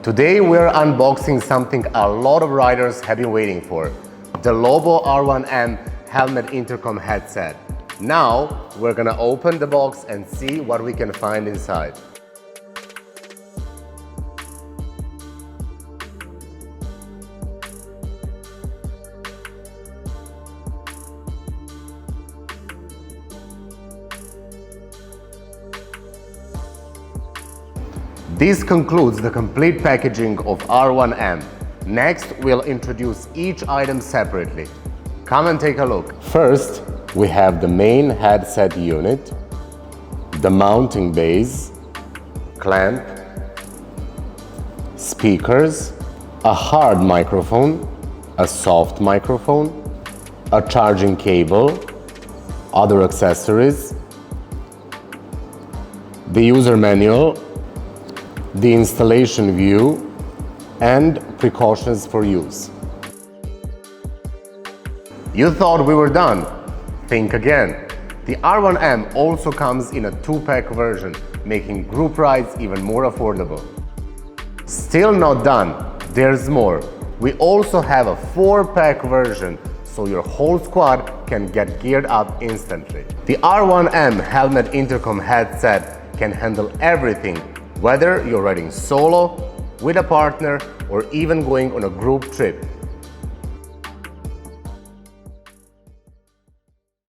Today we're unboxing something a lot of riders have been waiting for, the LOBOO R1M helmet intercom headset. Now we're gonna open the box and see what we can find inside. This concludes the complete packaging of R1M. Next, we'll introduce each item separately. Come and take a look. First, we have the main headset unit, the mounting base, clamp, speakers, a hard microphone, a soft microphone, a charging cable, other accessories, the user manual, the installation view, and precautions for use. You thought we were done? Think again. The R1M also comes in a 2-pack version, making group rides even more affordable. Still not done, there's more. We also have a 4-pack version, so your whole squad can get geared up instantly. The R1M helmet intercom headset can handle everything, whether you're riding solo, with a partner, or even going on a group trip.